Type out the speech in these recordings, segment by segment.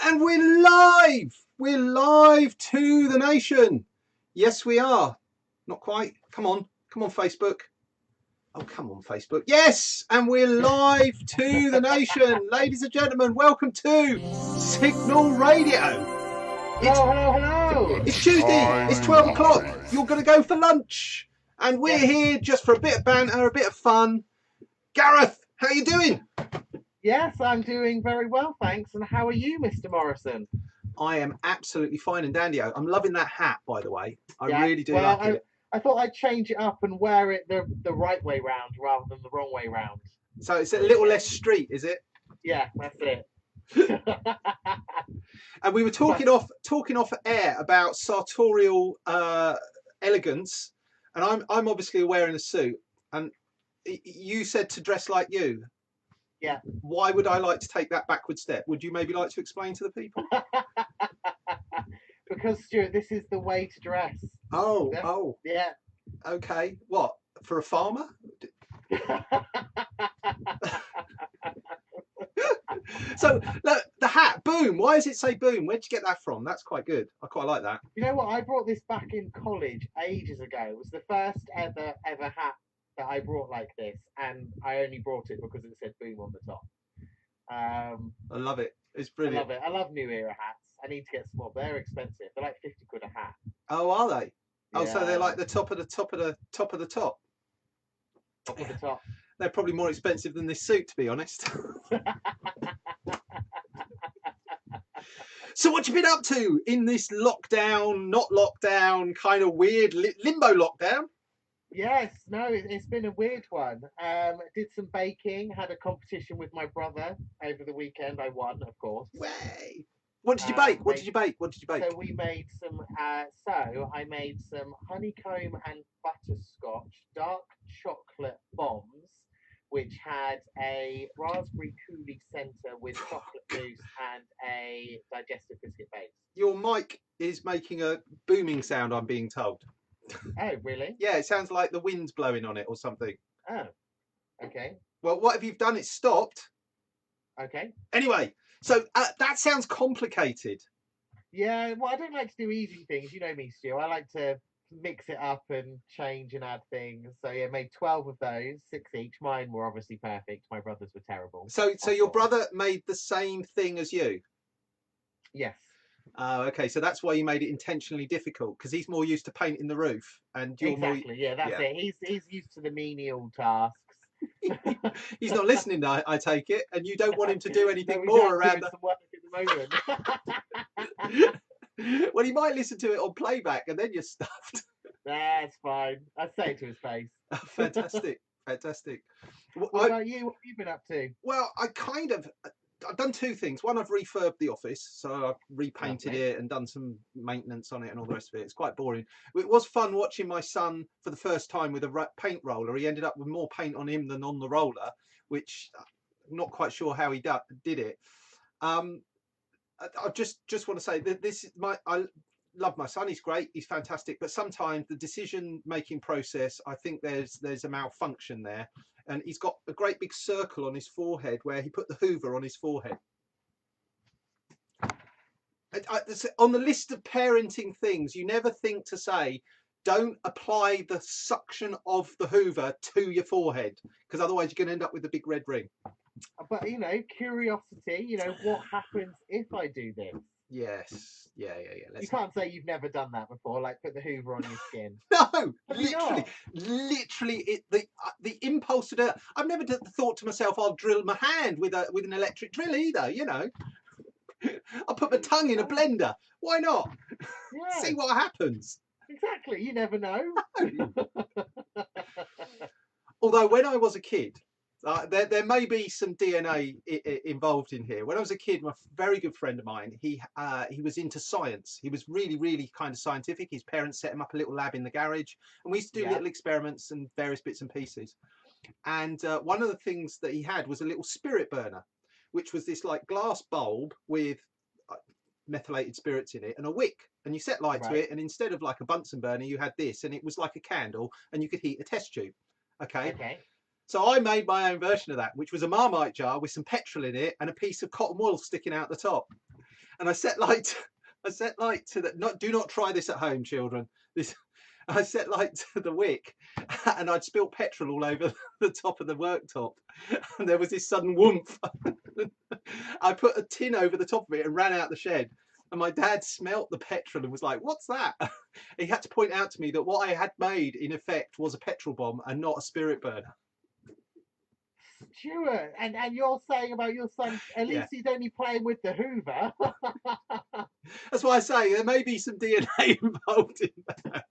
And we're live! We're live to the nation. Yes, we are. Not quite. Come on, Facebook. Oh, come on, Facebook. Yes, and we're live to the nation. Ladies and gentlemen, welcome to SiGNAL Radio. Hello. It's Tuesday. It's 12 o'clock. You're going to go for lunch. And we're here just for a bit of banter, a bit of fun. Gareth, how are you doing? Yes, I'm doing very well, thanks. And how are you, Mr. Morrison? I am absolutely fine and dandy. I'm loving that hat, by the way. I really do like it. I thought I'd change it up and wear it the right way round rather than the wrong way round. So it's a little less street, is it? Yeah, that's it. And we were talking off air about sartorial elegance, and I'm obviously wearing a suit, and you said to dress like you. Yeah. Why would I like to take that backward step? Would you maybe like to explain to the people? Because, Stuart, this is the way to dress. Oh. Yeah. Okay. What? For a farmer? So, look, the hat, boom. Why does it say boom? Where'd you get that from? That's quite good. I quite like that. You know what? I brought this back in college ages ago. It was the first ever hat that I brought like this, and I only brought it because it said boom on the top. I love it. It's brilliant. I love it. I love new era hats. I need to get some more. They're expensive. They're like 50 quid a hat. Oh, are they? Yeah. Oh, so they're like the top of the top. Top of the top. They're probably more expensive than this suit, to be honest. So what you been up to in this lockdown, not lockdown, kind of weird limbo lockdown? Yes, no, it's been a weird one. Did some baking, had a competition with my brother over the weekend. I won, of course. Way. What did you bake? What did you bake? So we made some. So I made some honeycomb and butterscotch dark chocolate bombs, which had a raspberry coulis centre with chocolate mousse and a digestive biscuit base. Your mic is making a booming sound, I'm being told. Oh, really? Yeah, it sounds like the wind's blowing on it or something. Oh, okay. Well, what have you done? It's stopped. Okay. Anyway, so that sounds complicated. Yeah, well, I don't like to do easy things. You know me, Stu. I like to mix it up and change and add things. So yeah, made 12 of those, 6 each. Mine were obviously perfect. My brother's were terrible. So your brother made the same thing as you? Yes. Okay, so that's why you made it intentionally difficult, because he's more used to painting the roof, and you're exactly. Yeah, that's it. He's used to the menial tasks. He's not listening, I take it, and you don't want him to do anything more around some work at the moment. Well, he might listen to it on playback, and then you're stuffed. That's fine. I'd say it to his face. Oh, fantastic. What about you? What have you been up to? Well, I've done two things. One, I've refurbed the office, so I've repainted it and done some maintenance on it and all the rest of it. It's quite boring. It was fun watching my son for the first time with a paint roller. He ended up with more paint on him than on the roller, which I'm not quite sure how he did it. I just want to say that I love my son. He's great. He's fantastic. But sometimes the decision-making process, I think there's a malfunction there. And he's got a great big circle on his forehead where he put the Hoover on his forehead. On the list of parenting things, you never think to say, don't apply the suction of the Hoover to your forehead, because otherwise you're going to end up with a big red ring. But, curiosity, what happens if I do this? Yes. Yeah. You can't say you've never done that before, like put the Hoover on your skin. No, literally, the impulse to do it. I've never thought to myself, I'll drill my hand with an electric drill either. I'll put my tongue in a blender. Why not? Yeah. See what happens. Exactly. You never know. Although when I was a kid, there may be some DNA involved in here. When I was a kid, my very good friend of mine, he was into science. He was really, really kind of scientific. His parents set him up a little lab in the garage, and we used to do little experiments and various bits and pieces. And one of the things that he had was a little spirit burner, which was this like glass bulb with methylated spirits in it and a wick. And you set light to it, and instead of like a Bunsen burner, you had this, and it was like a candle, and you could heat a test tube. Okay. So I made my own version of that, which was a Marmite jar with some petrol in it and a piece of cotton wool sticking out the top. and I set light to that. Do not try this at home, children. This I set light to the wick, and I'd spilt petrol all over the top of the worktop, and there was this sudden whoomph. I put a tin over the top of it and ran out the shed. And my dad smelt the petrol and was like, "What's that?" He had to point out to me that what I had made, in effect, was a petrol bomb and not a spirit burner. Stuart, and you're saying about your son, at least he's only playing with the Hoover. That's why I say there may be some DNA involved in that.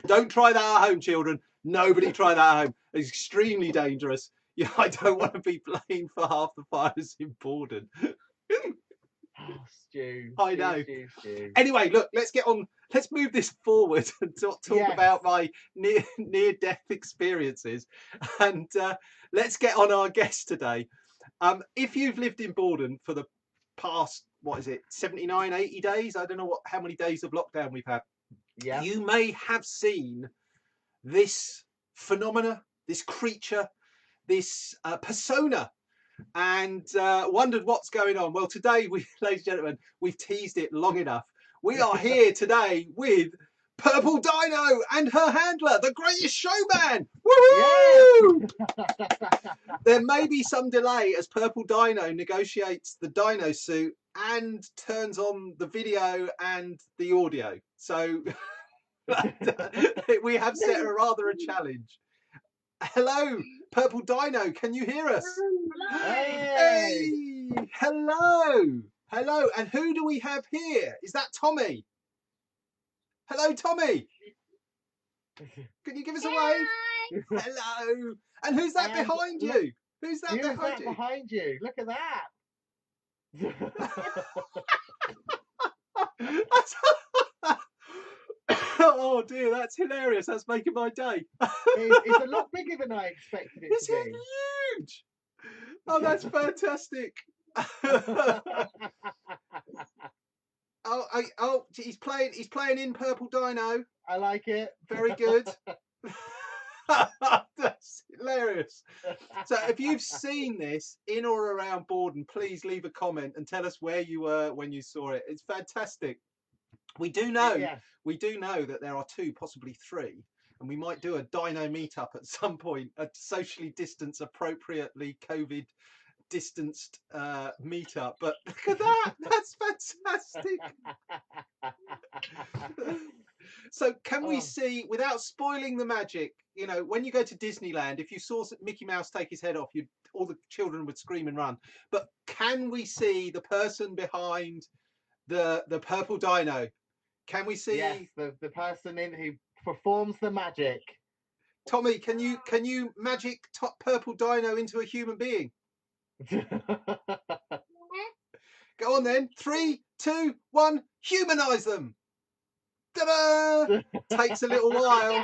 Don't try that at home, children. Nobody try that at home. It's extremely dangerous. Yeah, I don't want to be blamed for half the fires in Bordon. Oh, Stu. I know. Stu. Anyway, look, let's get on. Let's move this forward and talk about my near-death experiences. And let's get on our guest today. If you've lived in Bordon for the past, 79, 80 days? I don't know how many days of lockdown we've had. Yeah. You may have seen this phenomena, this creature, this persona, and wondered what's going on. Well, today, ladies and gentlemen, we've teased it long enough. We are here today with Purple Dino and her handler, the greatest showman. Woohoo! Yeah! There may be some delay as Purple Dino negotiates the dino suit and turns on the video and the audio. So we have set her rather a challenge. Hello, Purple Dino, can you hear us? Hey! Hello! Hello, and who do we have here? Is that Tommy? Hello, Tommy! Can you give us a wave? Hello! And who's that behind you? Who's that behind you? Look at that! Oh dear, that's hilarious. That's making my day. It's a lot bigger than I expected it to be. It's huge. Oh, that's fantastic. He's playing in Purple Dino. I like it. Very good. That's hilarious. So if you've seen this in or around Bordon, please leave a comment and tell us where you were when you saw it. It's fantastic. We do know that there are 2, possibly 3, and we might do a dino meetup at some point, a socially distanced, appropriately COVID distanced meetup. But look at that, that's fantastic. So can we see, without spoiling the magic, you know, when you go to Disneyland, if you saw Mickey Mouse take his head off, all the children would scream and run. But can we see the person behind the Purple Dino? Can we see? Yes, the person in who performs the magic. Tommy, can you magic Purple Dino into a human being? Go on then. 3, 2, 1. Humanize them. Ta-da! Takes a little while.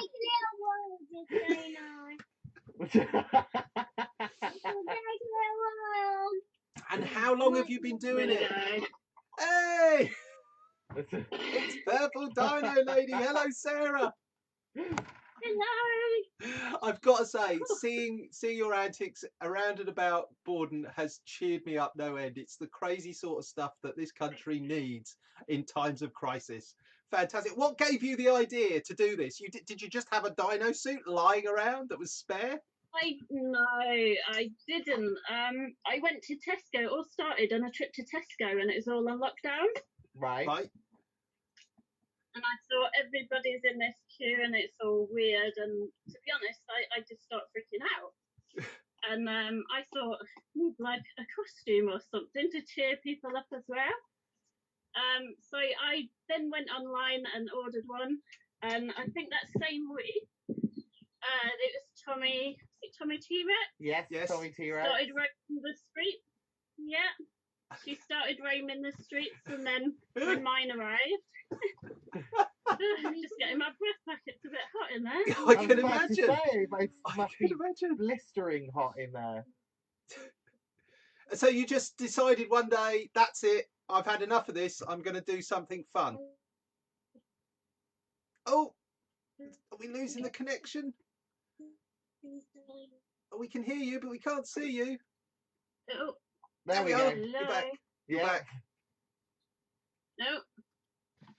And how long have you been doing it? Hey! It's Purple Dino lady. Hello, Sarah. Hello. I've got to say, seeing your antics around and about Bordon has cheered me up no end. It's the crazy sort of stuff that this country needs in times of crisis. Fantastic. What gave you the idea to do this? Did you just have a dino suit lying around that was spare? No, I didn't. I went to Tesco. It all started on a trip to Tesco, and it was all on lockdown. Right. And I saw everybody's in this queue, and it's all weird. And to be honest, I just started freaking out. And I thought, like a costume or something to cheer people up as well. So I then went online and ordered one, and I think that same week, it was Tommy. Is it Tommy T-Rex? Yes, Tommy T-Rex. Started roaming the streets. Yeah, she started roaming the streets, and then when mine arrived, just getting my breath back. It's a bit hot in there. I can imagine. I can imagine. Blistering hot in there. So you just decided one day, that's it. I've had enough of this. I'm going to do something fun. Oh, are we losing the connection? Oh, we can hear you, but we can't see you. Oh, there we go. You're back. You're Yeah. back. No,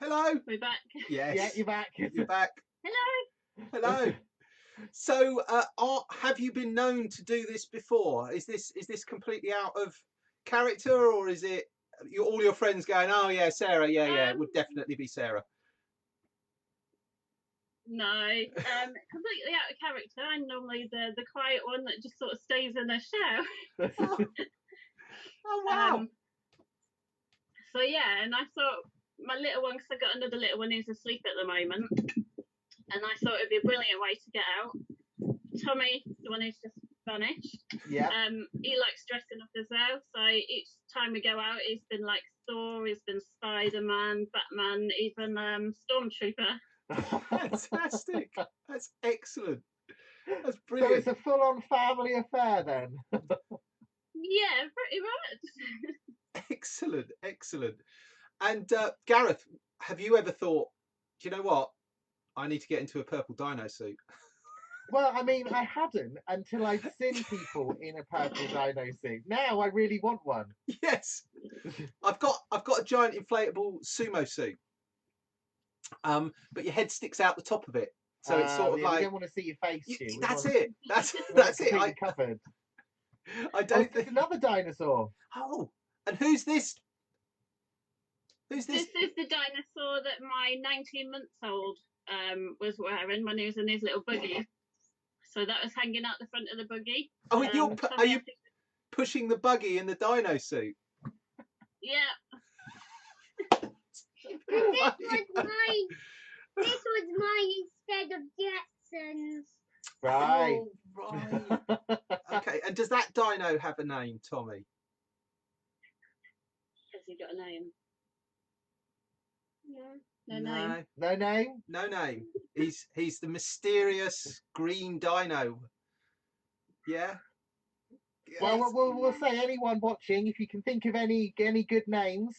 Hello. we're back. Yes. Yeah, you're back. You're back. Hello. Hello. So, have you been known to do this before? Is this completely out of character, or is it all your friends going, "Oh yeah, Sarah, yeah, it would definitely be Sarah"? No, completely out of character. I'm normally the quiet one that just sort of stays in the show. Oh wow. So yeah, and I thought my little one, because I've got another little one who's asleep at the moment, and I thought it'd be a brilliant way to get out. Tommy, the one who's just vanished, Yeah. he likes dressing up as well. So each time we go out, he's been like Thor, he's been Spider-Man, Batman, even Stormtrooper. Fantastic. That's excellent. That's So brilliant. it's a full-on family affair then. Yeah, pretty much. Excellent, excellent. And Gareth, have you ever thought, do you know what? I need to get into a purple dino suit. Well, I mean, I hadn't until I'd seen people in a purple dino suit. Now I really want one. Yes. I've got a giant inflatable sumo suit. But your head sticks out the top of it. So it's sort of we like, don't want to see your face, Stu. that's it. That's it. Completely covered. I don't There's think. another dinosaur. Oh, and who's this? Who's this? This is the dinosaur that my 19-month-old was wearing when he was in his little buggy. So that was hanging out the front of the buggy. Oh, are you pushing the buggy in the dino suit? Yeah. This was mine. This was mine instead of Jackson's. Right. Oh, right. Okay, and does that dino have a name, Tommy? Has he got a name? No. No name. No name? No name. He's the mysterious green dino. Yeah. Well, we'll say anyone watching, if you can think of any good names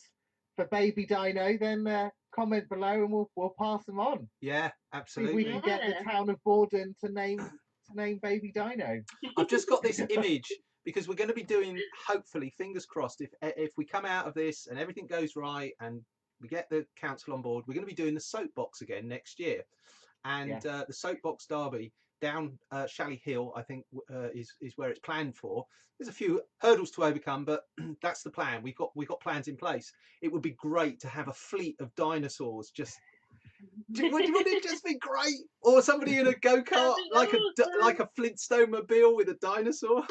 for baby dino, then comment below and we'll pass them on. Yeah, See absolutely. if we can get the town of Bordon to name baby dino. I've just got this image because we're going to be doing, hopefully, fingers crossed, if we come out of this and everything goes right and we get the council on board, we're going to be doing the soapbox again next year. And the soapbox derby down Shally Hill, I think, is where it's planned for. There's a few hurdles to overcome, but that's the plan. We've got plans in place. It would be great to have a fleet of dinosaurs. Just wouldn't it just be great? Or somebody in a go-kart, like a Flintstone mobile with a dinosaur.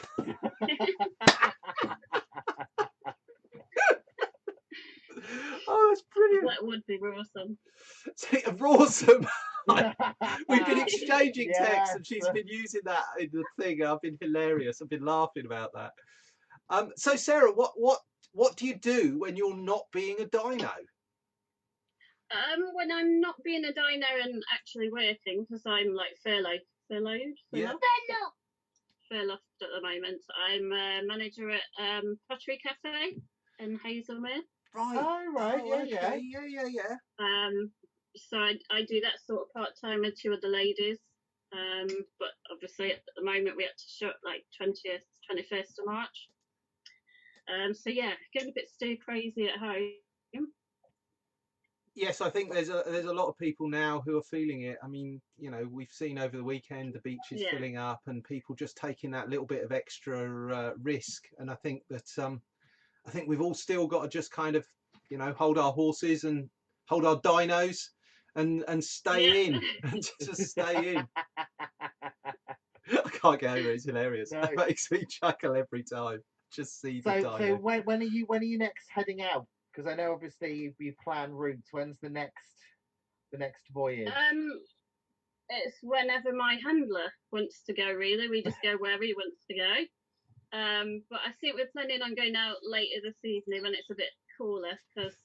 Oh, that's brilliant. That would be awesome. Awesome. We've been exchanging texts, and she's Yes. been using that in the thing. I've been hilarious. I've been laughing about that. So Sarah, what do you do when you're not being a dino? When I'm not being a dino and actually working, because I'm like furloughed Yeah. at the moment. I'm a manager at Pottery Cafe in Hazelmere. Right. Oh, right. Oh, Yeah. okay. Yeah. So I do that sort of part time with two other ladies. But obviously at the moment we had to shut like 20th, 21st of March. So yeah, getting a bit stir crazy at home. Yes, I think there's a lot of people now who are feeling it. I mean, you know, we've seen over the weekend the beaches filling up and people just taking that little bit of extra risk. And I think that I think we've all still got to just kind of, you know, hold our horses and hold our dinos and stay in and just stay in. I can't get over it. It's hilarious. No. It makes me chuckle every time. Just see the dino. So when are you next heading out? Because I know obviously you plan routes. When's the next voyage? It's whenever my handler wants to go. Really, we just go wherever he wants to go. But I think we're planning on going out later this evening when it's a bit cooler, because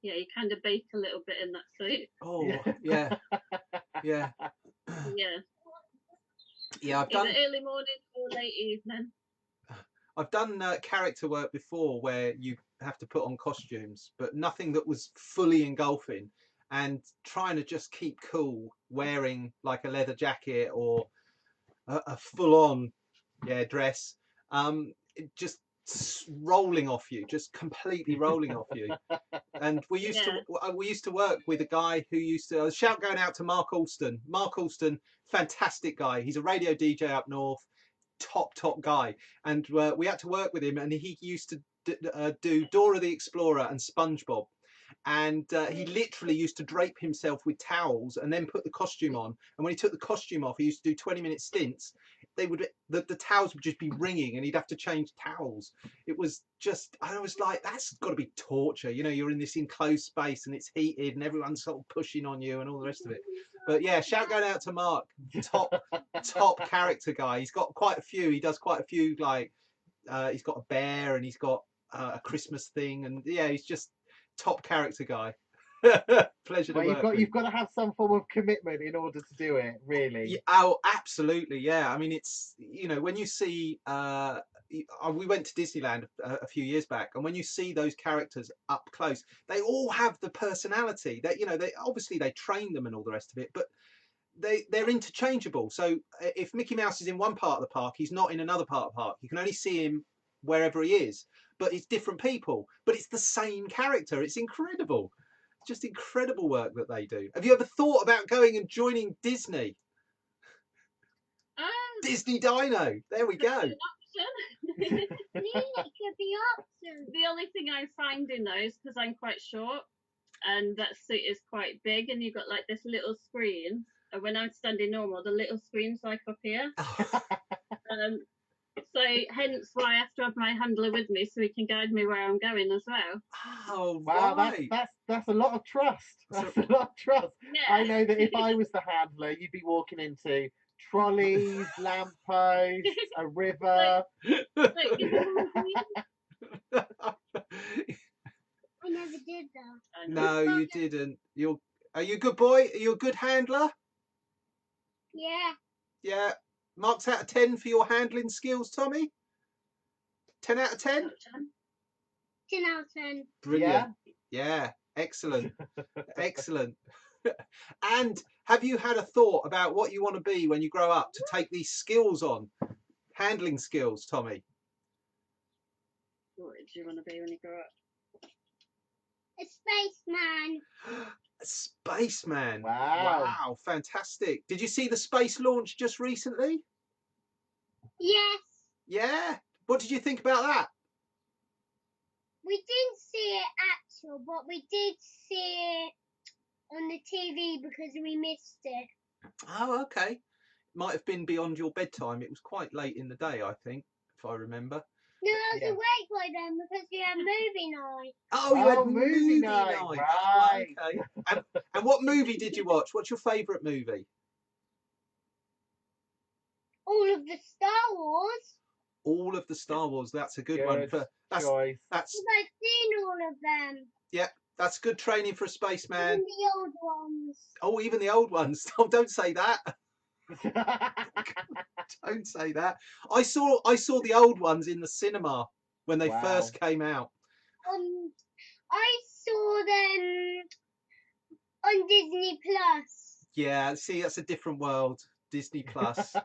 you kind of bake a little bit in that suit. Oh yeah. Yeah. Yeah, I've done Either early morning or late evening. I've done character work before where you have to put on costumes, but nothing that was fully engulfing, and trying to just keep cool wearing like a leather jacket or a full-on dress, just rolling off you, just completely rolling off you. And we used to work with a guy who used to shout going out to Mark Alston. Mark Alston, fantastic guy. He's a radio DJ up north, top guy. And we had to work with him, and he used to do Dora the Explorer and SpongeBob. And he literally used to drape himself with towels and then put the costume on. And when he took the costume off, he used to do 20-minute stints. The towels would just be ringing, and he'd have to change towels. It was just, I was like, that's got to be torture. You know, you're in this enclosed space and it's heated and everyone's sort of pushing on you and all the rest of it. But yeah, shout going out to Mark, top character guy. He's got quite a few. He does quite a few, like he's got a bear and he's got a Christmas thing, and yeah, he's just top character guy. Pleasure to work with. You've got to have some form of commitment in order to do it, really. Yeah, oh, absolutely, yeah. I mean, it's, you know, when you see we went to Disneyland a few years back, and when you see those characters up close, they all have the personality that, you know, they obviously they train them and all the rest of it, but they're interchangeable. So if Mickey Mouse is in one part of the park, he's not in another part of the park. You can only see him wherever he is, but it's different people, but it's the same character. It's incredible. Just incredible work that they do. Have you ever thought about going and joining Disney? Disney Dino. There we go. The only thing I find in those, because I'm quite short and that suit is quite big, and you've got like this little screen, and when I'm standing normal, the little screen's like up here. So hence why I have to have my handler with me so he can guide me where I'm going as well. Oh wow, right. That's a lot of trust. That's a lot of trust. Yeah. I know that if I was the handler, you'd be walking into trolleys, lampposts, a river. I never did that. No, you didn't. Are you a good boy? Are you a good handler? Yeah. Yeah. Marks out of 10 for your handling skills, Tommy? 10 out of 10? 10 out of 10. Brilliant. Yeah. Excellent. Excellent. And have you had a thought about what you want to be when you grow up to take these skills on? Handling skills, Tommy? What do you want to be when you grow up? A spaceman. A spaceman. Wow. Fantastic. Did you see the space launch just recently? Yes. Yeah. What did you think about that? We didn't see it actual, but we did see it on the TV because we missed it. Oh, okay. Might have been beyond your bedtime. It was quite late in the day, I think, if I remember. No, I was awake by then because we had movie night. Oh, you had movie night. Right. Okay. And what movie did you watch? What's your favourite movie? All of the Star Wars. All of the Star Wars. That's a good one. That's I've seen all of them. Yeah, that's good training for a spaceman. Even the old ones. Oh, even the old ones. Oh, don't say that. Don't say that. I saw the old ones in the cinema when they first came out. I saw them on Disney Plus. Yeah, see, that's a different world. Disney Plus.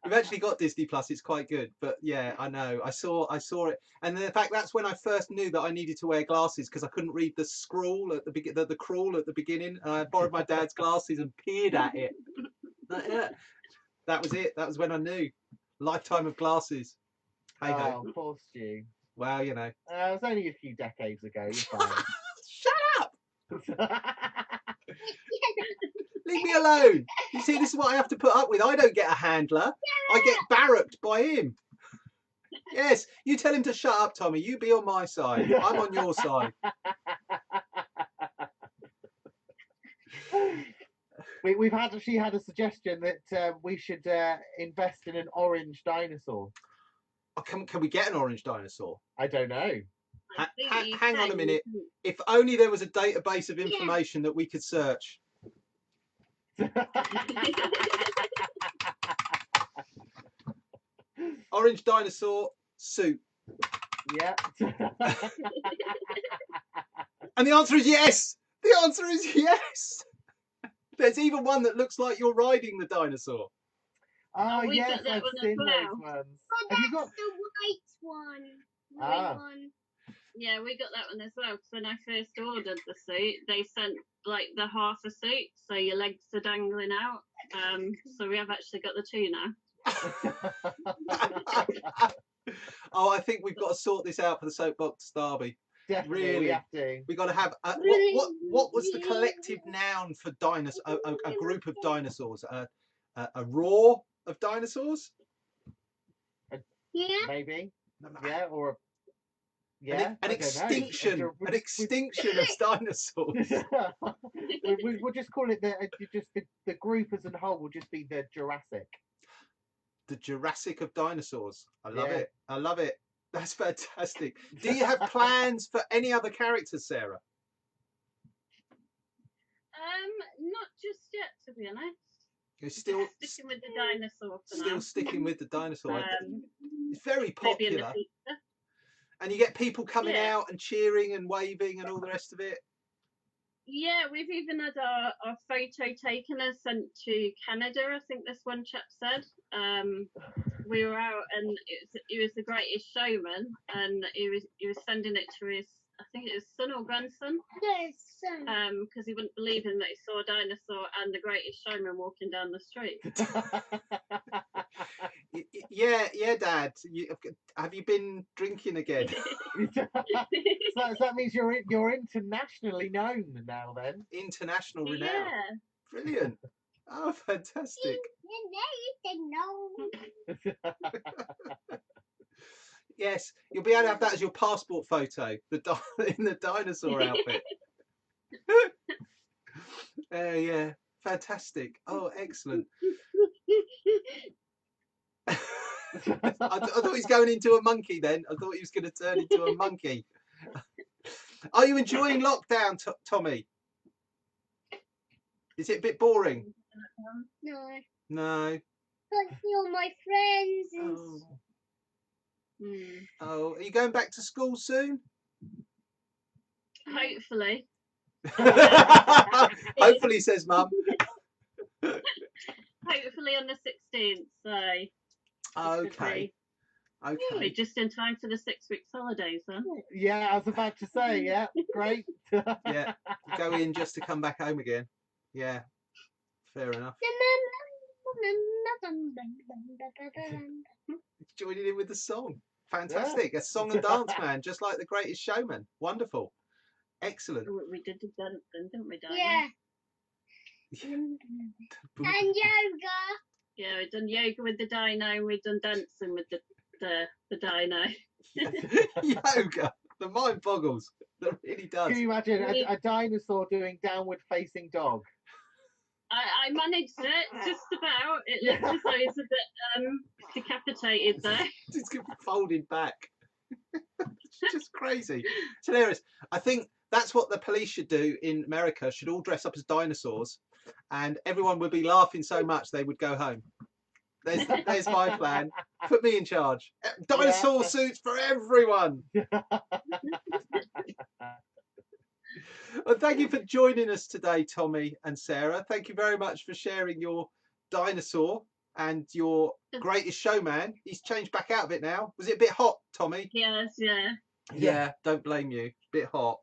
We've actually got Disney Plus. It's quite good, but yeah, I know. I saw it, and in fact, that's when I first knew that I needed to wear glasses because I couldn't read the scroll at the crawl at the beginning. And I borrowed my dad's glasses and peered at it. That was it. That was when I knew. Lifetime of glasses. Hey ho. Oh, poor Stu. Well, you know. It was only a few decades ago. You're fine. Shut up. Leave me alone. You see, this is what I have to put up with. I don't get a handler. I get barracked by him. Yes, you tell him to shut up, Tommy. You be on my side. I'm on your side. We've actually had a suggestion that we should invest in an orange dinosaur. Oh, can we get an orange dinosaur? I don't know. Hang on a minute. If only there was a database of information that we could search. Orange dinosaur suit. Yeah. And the answer is yes. The answer is yes. There's even one that looks like you're riding the dinosaur. Oh, yes, I've seen those ones. Oh, that's the white one. White one. Yeah, we got that one as well. Because when I first ordered the suit, they sent like the half a suit, so your legs are dangling out. So we have actually got the two now. Oh, I think we've got to sort this out for the Soapbox Derby. Definitely, Really, we have to. we got to have what was the collective noun for dinosaur? A group of dinosaurs. A roar of dinosaurs. Yeah. Maybe. Yeah, or a, yeah, an extinction. An extinction of dinosaurs. We'll just call it the group as a whole will just be the Jurassic. The Jurassic of dinosaurs. I love Yeah. it. I love it. That's fantastic. Do you have plans for any other characters, Sarah? Not just yet, to be honest. You're still sticking with the dinosaur for still now. sticking with the dinosaur. It's very Maybe in the popular. future. And you get people coming Yeah. out and cheering and waving and all the rest of it. Yeah, we've even had our photo taken and sent to Canada, I think this one chap said. We were out and it was the Greatest Showman, and he was sending it to his, I think it was son or grandson. Yes, son. Because he wouldn't believe him that he saw a dinosaur and the Greatest Showman walking down the street. Yeah, Dad. Have you been drinking again? So that means you're internationally known now, then. International renown. Yeah. Brilliant. Oh, fantastic. Yes, you'll be able to have that as your passport photo, in the dinosaur outfit. Yeah, fantastic. Oh, excellent. I thought he was going into a monkey then. I thought he was going to turn into a monkey. Are you enjoying lockdown, Tommy? Is it a bit boring? No. No. Can't see all my friends. And... Oh, are you going back to school soon? Hopefully. Hopefully, says Mum. Hopefully on the 16th. So. Okay. Okay. Just in time for the 6 weeks holidays, then. Yeah, I was about to say. Yeah, great. Yeah, go in just to come back home again. Yeah, fair enough. Joining in with the song. Fantastic. Yeah. A song and dance man, just like the Greatest Showman. Wonderful. Excellent. We did the dance then, didn't we, Diana? Yeah. And yoga. Yeah, we've done yoga with the dino, we've done dancing with the dino. Yoga. The mind boggles. That really does. Can you imagine a dinosaur doing downward facing dog? I managed it, just about. It looks as though it's a bit decapitated there. It's folded back. It's just crazy. It's hilarious. I think that's what the police should do in America. Should all dress up as dinosaurs, and everyone would be laughing so much they would go home. There's my plan. Put me in charge. Dinosaur suits for everyone. Well, thank you for joining us today, Tommy and Sarah. Thank you very much for sharing your dinosaur and your Greatest Showman. He's changed back out of it now. Was it a bit hot, Tommy? Yes, yeah. Yeah, don't blame you. Bit hot.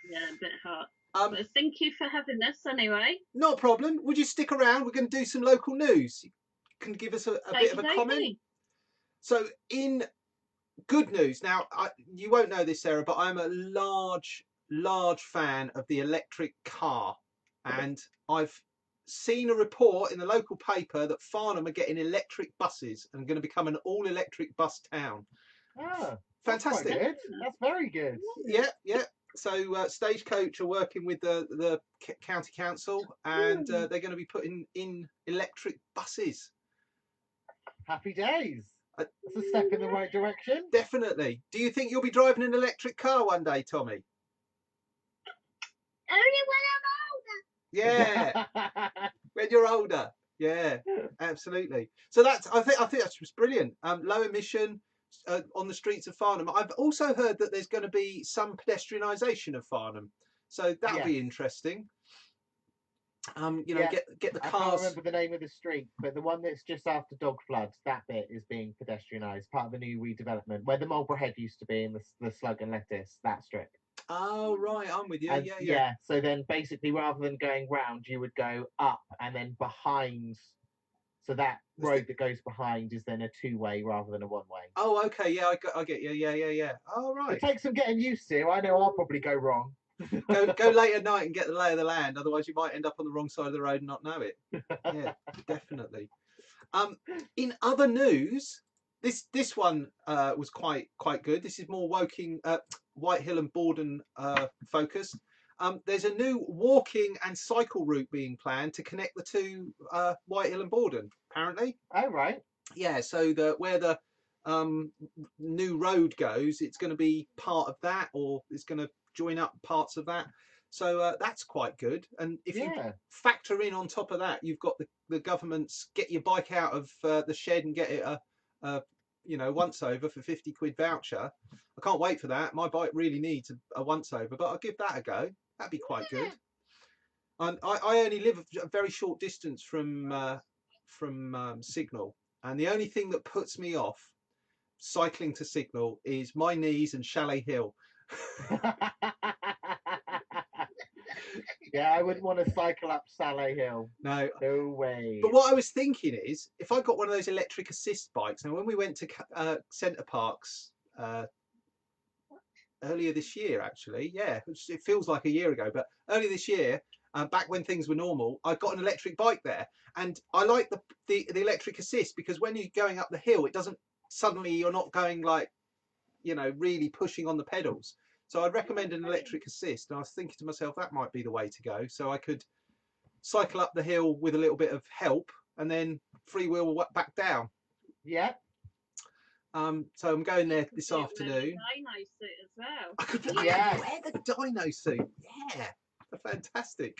Yeah, a bit hot. But thank you for having us anyway. Not a problem. Would you stick around? We're going to do some local news. You can give us a bit of a comment. So in good news, now you won't know this, Sarah, but I'm a large fan of the electric car, and I've seen a report in the local paper that Farnham are getting electric buses and going to become an all-electric bus town. Oh, fantastic. That's, that's very good. Yeah. So Stagecoach are working with the county council, and they're going to be putting in electric buses. Happy days. That's a step in the right direction. Definitely. Do you think you'll be driving an electric car one day, Tommy? Only when I'm older. Yeah. When you're older. Yeah, absolutely. So I think that's just brilliant. Low emission on the streets of Farnham. I've also heard that there's going to be some pedestrianisation of Farnham, so that'll be interesting. You know, Yeah, get the I can't cars. remember the name of the street, but the one that's just after Dog Flood, that bit is being pedestrianised, part of the new redevelopment, where the Marlborough Head used to be and the Slug and Lettuce, that strip. Oh right, I'm with you. And Yeah. so then basically rather than going round, you would go up and then behind. So that road that goes behind is then a two-way rather than a one-way. Oh, okay. Yeah, I get you. Yeah. Oh, right. It takes some getting used to. I know I'll probably go wrong. Go late at night and get the lay of the land. Otherwise, you might end up on the wrong side of the road and not know it. Yeah, definitely. In other news, this one was quite good. This is more Whitehill and Bordon focused. There's a new walking and cycle route being planned to connect the two Whitehill and Bordon. Apparently. Oh right. Yeah. So where the new road goes, it's going to be part of that, or it's going to join up parts of that. So that's quite good. And if you factor in on top of that, you've got the government's get your bike out of the shed and get it a once over for 50 quid voucher. I can't wait for that. My bike really needs a once over, but I'll give that a go. That'd be quite good. And I only live a very short distance from SiGNAL, and the only thing that puts me off cycling to SiGNAL is my knees and Chalet Hill. Yeah, I wouldn't want to cycle up Chalet Hill. No way. But what I was thinking is, if I got one of those electric assist bikes, and when we went to Centre Parks earlier this year, actually, it feels like a year ago, but earlier this year, back when things were normal, I got an electric bike there, and I like the electric assist, because when you're going up the hill, it doesn't suddenly, you're not going like, really pushing on the pedals. So I'd recommend an electric assist, and I was thinking to myself that might be the way to go, so I could cycle up the hill with a little bit of help and then freewheel back down. Yeah. So I'm going there this afternoon. Dino suit as well. I could wear the dino suit. Yeah, fantastic.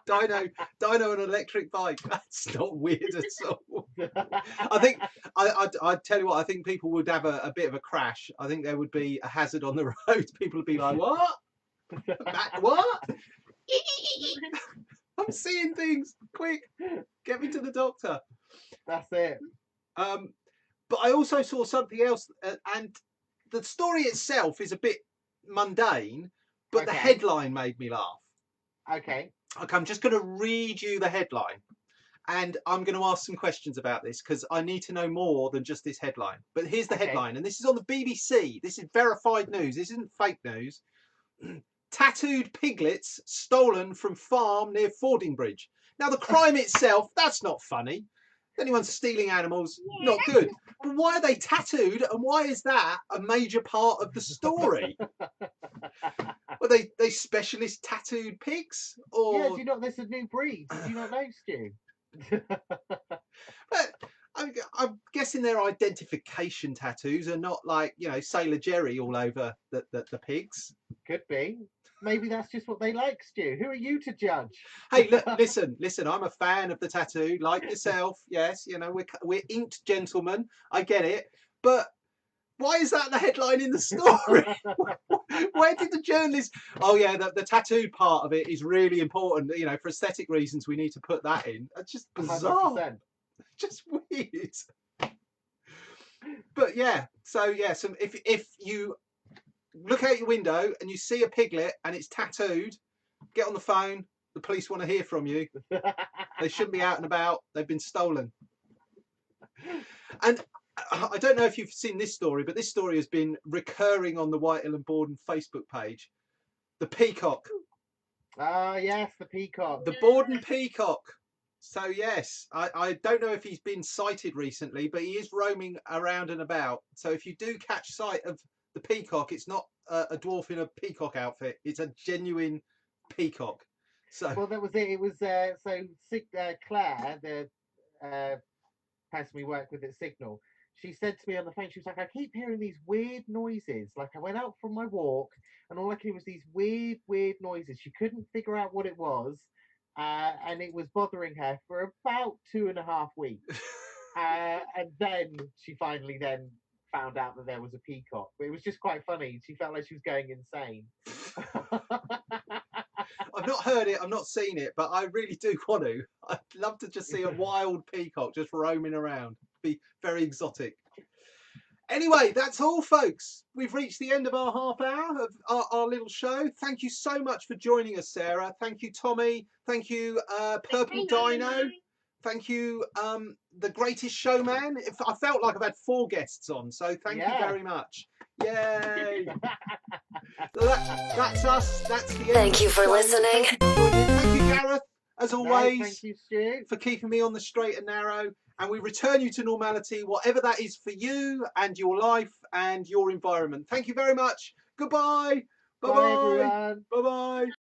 Dino on an electric bike. That's not weird at all. I think I'd tell you what. I think people would have a bit of a crash. I think there would be a hazard on the road. People would be like, "What? What? I'm seeing things. Quick, get me to the doctor." That's it. But I also saw something else, and the story itself is a bit mundane, but the headline made me laugh. Okay, I'm just going to read you the headline, and I'm going to ask some questions about this because I need to know more than just this headline. But here's the headline, and this is on the BBC. This is verified news. This isn't fake news. Tattooed piglets stolen from farm near Fordingbridge. Now, the crime itself, that's not funny. Anyone stealing animals, not good. But why are they tattooed, and why is that a major part of the story? Were they specialist tattooed pigs? Or... Yeah, do you not? There's a new breed. Do you not know, Stu? But I'm guessing their identification tattoos are not like, Sailor Jerry all over the pigs. Could be. Maybe that's just what they like, Stu. Who are you to judge? Hey, look, listen. I'm a fan of the tattoo, like yourself. Yes, we're inked gentlemen. I get it, but why is that the headline in the story? Where did the journalist? Oh yeah, the tattooed part of it is really important. For aesthetic reasons, we need to put that in. It's just bizarre. 100%. Just weird. But yeah, so yeah, if you look out your window and you see a piglet and it's tattooed, get on the phone. The police want to hear from you. They shouldn't be out and about. They've been stolen. And I don't know if you've seen this story, but this story has been recurring on the Whitehill and Bordon Facebook page. The peacock. Ah, yes, the peacock. The Bordon peacock. So yes, I don't know if he's been sighted recently, but he is roaming around and about. So if you do catch sight of the peacock, it's not a dwarf in a peacock outfit. It's a genuine peacock. So well, that was it. It was Claire, the person we work with at SiGNAL. She said to me on the phone, she was like, I keep hearing these weird noises. Like I went out from my walk and all I could hear was these weird noises. She couldn't figure out what it was. And it was bothering her for about 2.5 weeks. And then she finally then found out that there was a peacock. But it was just quite funny. She felt like she was going insane. I've not heard it, I've not seen it, but I really do want to. I'd love to just see a wild peacock just roaming around. Be very exotic. Anyway, that's all, folks. We've reached the end of our half hour of our little show. Thank you so much for joining us, Sarah. Thank you, Tommy. Thank you, Purple Dino. Thank you, The Greatest Showman. I felt like I've had 4 guests on, so thank you very much. Yay! So that's us. That's the end. Thank you for listening. Thank you, Gareth, as always, thank you, Stu, for keeping me on the straight and narrow. And we return you to normality, whatever that is for you and your life and your environment. Thank you very much. Goodbye. Bye-bye. everyone. Bye-bye.